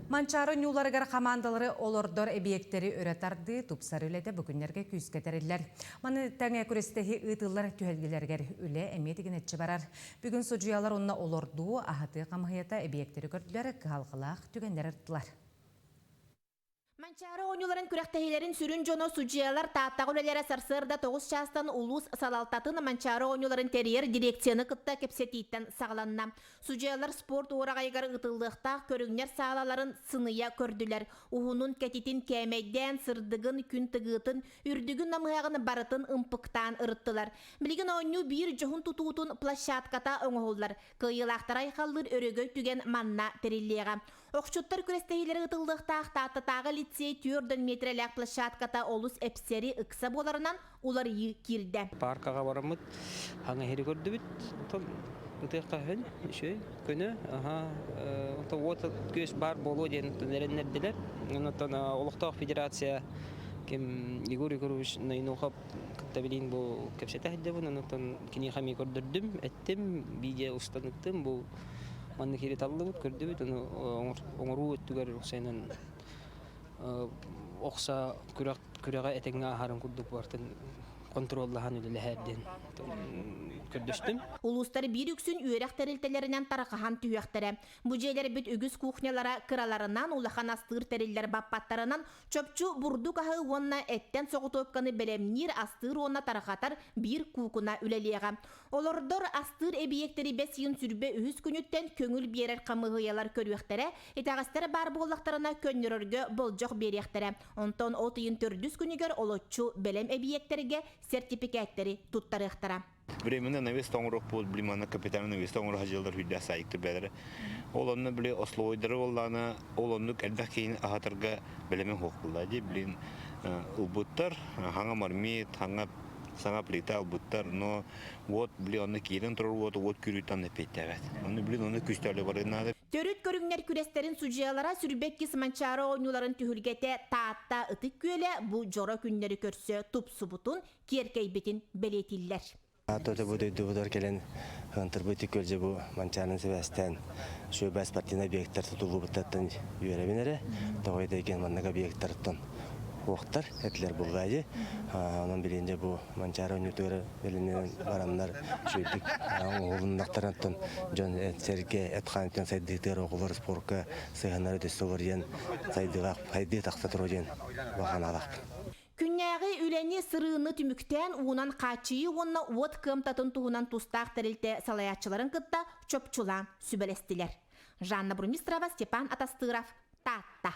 Манчары нюларыгар командалары олордор объекттери өретарды тупсар үледе бүгінлерге күзгетерілер. Маны тәңе күрестеги ытылар түхелгелергер үле әметеген етчі барар. Бүгін судьялар онна олорду ахаты қамғията объекттери көрділер қалғылақ түгендер ырттылар. Манчары ойнуларын күрәктәһиләрен сүрін жоно судьялар тааттағы үлелері сарсырда 9 частан улус салалтатын манчары ойнуларын терьер дирекцияны кытта кепсетиттен сағаланна. Судьялар спорт орағайгар ытылдықта көріңнер сағалаларын сыния көрділер. Ухунун кәтитин кәмейден сырдығын күн тығытын, үрдігін намығағын барытын ымпықтан ырыттылар. Білген ойну бір жоғын тұтуытын площадката оңғолдар. Кыйылақтарай қалыр өрөгөй түген манна териллеға. Оқшуттар күрестәһиләре ытылдықта тааттағы лицей түрден метрелек площадката олус эпсери ыкса боларынан улар кирде. Паркаға барамыт, хаңа хері көрді біт, ұтыққа хүн, үші, күні, от көз бар болу ден нерендерділер. Олықтақ федерация кем Егор Егорович найнуғап күттабелейін бұл кәпсеті әдді бұн, кені қами көрдірдім, әттім, видео ұстанықтым, бұл манны кері талды бұд, көрді бұд, оңыру өттігер ұқсайынан оқса күрәға әтеңі ағарын күрдік бартын контроллахан үлі ләхәрден көрдөстім. Улустар бір үксін үйрек тәрілтелерінен тарақахан түйектері. Бұжейлер бүт үгіз кухнялара кыраларынан, улахан астыр тәрілдер баппаттарынан чөпчу бұрду қағы онна әттен соғытопқаны білемнер астыр онна тарақатар бір кукуна үлелеға. Олордор астыр әбиектері 5 йын сүрбе үхіз күніттен көңіл берер қамығыялар көріқтері, етағастары бар болақтарына көннерерге бұл жоқ беректері. Онтон от йын түрдіз күнігер олотчу білем әбиектерге сертификаттері туттарықтара. Временно навес тоңрок бол блимана капитаны навес тоңрок хажилдар хүддә сайыкты бәдәре. Ол онны биле ослойдыры олланы, ол онны әлбәт кейін ахатырга белемен хокулда ди билин убуттар, хаңа мармит, хаңа саңа плита убуттар, но вот биле онны кирен туру вот күрүтән петтәбәт. Онны биле онны күстәле барына. Төрүт көрүңнәр күрестерин судьялара сүрбекки манчары ойнуларын түһүлгәтә таатта ытык күле бу жора күннәре көрсө туп субутун киркейбетин белетилләр. Atoda bu duyduğular gelen hıntırbutik ölce bu mançanın sevestten şu bas partine obyektler tutubu bıtattan yürüyenlere doğayda gen mannaga obyektler tutun oqtar etler bulgayı onun bilince bu mançara oynuyor belinen varanlar şuydik oğlunaktaran tutun John Serge etxanıttan saydıklar oğullar sporka sığınları düstuvariyen saydığa haydi taksatırıyen vahan alaq. Күннәғі үләне сырыны түміктен уынан қачıyı онна от кымтатын туғынан тустақ тәрілті салаятчыларын кытта чөпчулан сүбелестілер. Жанна Бурмистрова, Степан Атастыров, Татта.